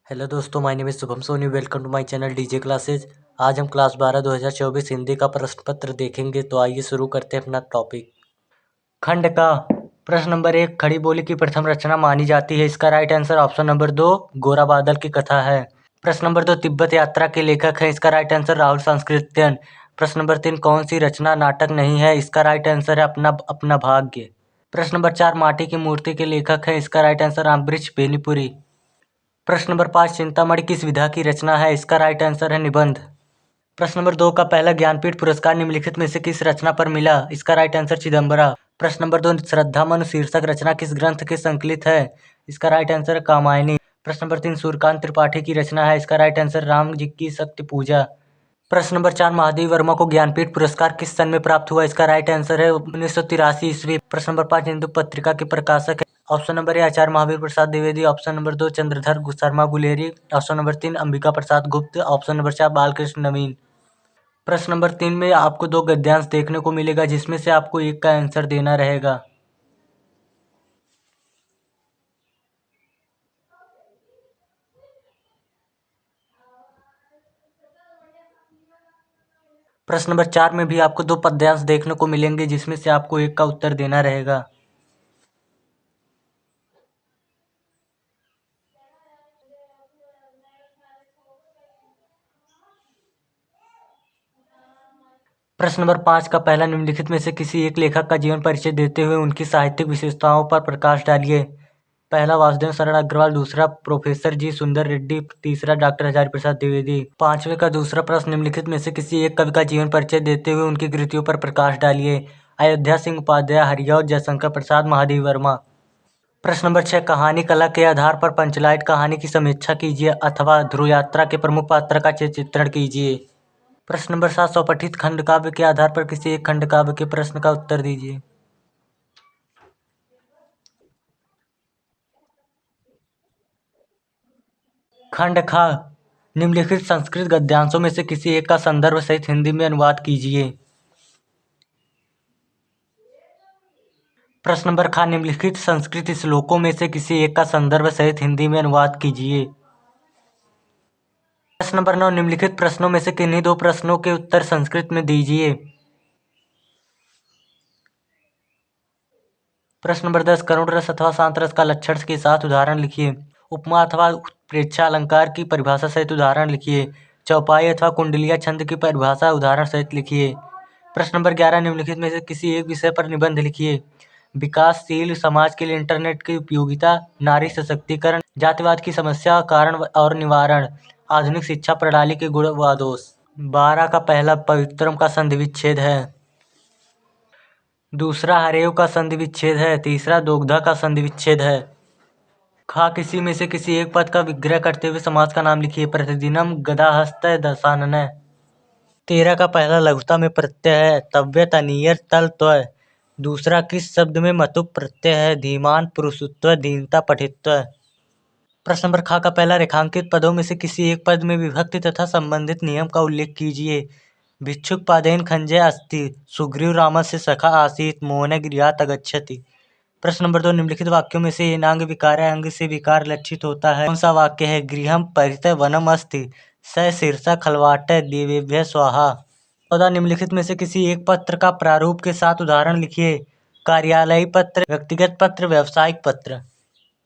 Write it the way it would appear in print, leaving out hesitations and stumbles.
Hello दोस्तों, my name is Shubham Soni. Welcome to my channel DJ classes. आज हम class 12 2024 Hindi का प्रश्न पत्र देखेंगे। तो आइए शुरू करते हैं अपना टॉपिक। खंड का प्रश्न नंबर 1, खड़ी बोली की प्रथम रचना मानी जाती है। इसका राइट आंसर ऑप्शन नंबर 2 गोरा बादल की कथा है। प्रश्न नंबर 2, तिब्बत यात्रा के लेखक हैं। इसका राइट आंसर राहुल सांस्कृत्यन। प्रश्न नंबर 3, कौन सी रचना नाटक नहीं है। इसका राइट आंसर है अपना अपना भाग्य। प्रश्न नंबर 4, माटी की मूर्ति के लेखक हैं। इसका राइट आंसर अम्बरीश बेनीपुरी। प्रश्न नंबर 5, चिंतामणि किस विधा की रचना है। इसका राइट आंसर है निबंध। प्रश्न नंबर 2, का पहला ज्ञानपीठ पुरस्कार निम्नलिखित में से किस रचना पर मिला। इसका राइट आंसर चिदम्बरा। प्रश्न नंबर 2, श्रद्धामनु शीर्षक रचना किस ग्रंथ के संकलित है। इसका राइट आंसर है कामायनी। प्रश्न नंबर 3, सूर्यकांत त्रिपाठी की रचना है। इसका राइट आंसर राम जी की शक्ति पूजा। प्रश्न नंबर 4, महादेवी वर्मा को ज्ञानपीठ पुरस्कार किस सन में प्राप्त हुआ। इसका राइट आंसर है 1983 ईस्वी। प्रश्न नंबर 5, हिंदू पत्रिका के प्रकाशक है। Option number A Acharya Mahavir Prasad Dwivedi. Option number 2 Chandradhar Sharma Guleri. Option number 3 Ambika Prasad Gupt. Option number 4 Balkrishna Naveen. प्रश्न नंबर 3 में आपको 2 गद्यांश देखने को मिलेगा, जिसमें से आपको एक का आंसर देना रहेगा। प्रश्न नंबर 4 में भी आपको 2 पद्यांश देखने को मिलेंगे, जिसमें से आपको एक का उत्तर देना रहेगा। प्रश्न नंबर 5, का पहला निम्नलिखित में से किसी एक लेखक का जीवन परिचय देते हुए उनकी साहित्यिक विशेषताओं पर प्रकाश डालिए। पहला वासुदेव शरण अग्रवाल, दूसरा प्रोफेसर जी सुंदर रेड्डी, तीसरा डॉक्टर हजारी प्रसाद द्विवेदी। 5वें का दूसरा प्रश्न, निम्नलिखित में से किसी एक कवि का जीवन परिचय देते हुए उनकी कृतियों पर प्रकाश डालिए। अयोध्या सिंह उपाध्याय, हरिऔध, जयशंकर प्रसाद, महादेवी वर्मा। प्रश्न नंबर 6, कहानी कला के आधार पर पंचलाइट कहानी की समीक्षा कीजिए अथवा ध्रुव यात्रा के प्रमुख पात्र का चित्रण कीजिए। प्रश्न नंबर 7, स्वपठित खंड काव्य के आधार पर किसी एक खंड काव्य के प्रश्न का उत्तर दीजिए। खंड खा, निम्नलिखित संस्कृत गद्यांशों में से किसी एक का संदर्भ सहित हिंदी में अनुवाद कीजिए। प्रश्न नंबर खा, निम्नलिखित संस्कृत श्लोकों में से किसी एक का संदर्भ सहित हिंदी में अनुवाद कीजिए। प्रश्न नंबर 9, निम्नलिखित प्रश्नों में से किन्हीं 2 प्रश्नों के उत्तर संस्कृत में दीजिए। प्रश्न नंबर 10, करुण रस अथवा शांत रस का लक्षण के साथ उदाहरण लिखिए। उपमा अथवा उत्प्रेक्षा अलंकार की परिभाषा सहित उदाहरण लिखिए। चौपाई अथवा कुंडलिया छंद की परिभाषा उदाहरण सहित लिखिए। प्रश्न नंबर 11, निम्नलिखित में से किसी एक विषय पर निबंध लिखिए। विकासशील समाज के लिए इंटरनेट की उपयोगिता, नारी सशक्तिकरण, जातिवाद की समस्या, कारण और निवारण, आधुनिक शिक्षा प्रणाली के गुण व दोष। 12 का पहला पवित्रम का संधि विच्छेद है। दूसरा हरेव का संधि विच्छेद है। तीसरा दोग्धा का संधि विच्छेद है। खा, किसी में से किसी एक पद का विग्रह करते हुए समास का नाम लिखिए। प्रतिदिनम, गदाहस्त, दशानन। 13 का पहला लघुता में प्रत्यय है। तव्य, तनीयर, तल, त्वय। दूसरा किस शब्द में मतुप प्रत्यय है। धीमान, पुरुषत्व, दीनता, पठित्व। प्रश्न नंबर खा, का पहला रेखांकित पदों में से किसी एक पद में विभक्ति तथा संबंधित नियम का उल्लेख कीजिए। भिक्षुक पादेन खंजय अस्ति, सुग्रीव रामस्य सखा आसीत्, मोहन गिर्यात् अगच्छति। प्रश्न नंबर 2, निम्नलिखित वाक्यों में से एनांग विकार अंग से विकार लक्षित होता है। कौन सा वाक्य है। गृहम परित वनम अस्ति, स शीर्षा खलवाट देवेभ्य स्वाहा। 14, निम्नलिखित में से किसी एक पत्र का प्रारूप के साथ उदाहरण लिखिए। कार्यालयी पत्र, व्यक्तिगत पत्र, व्यावसायिक पत्र।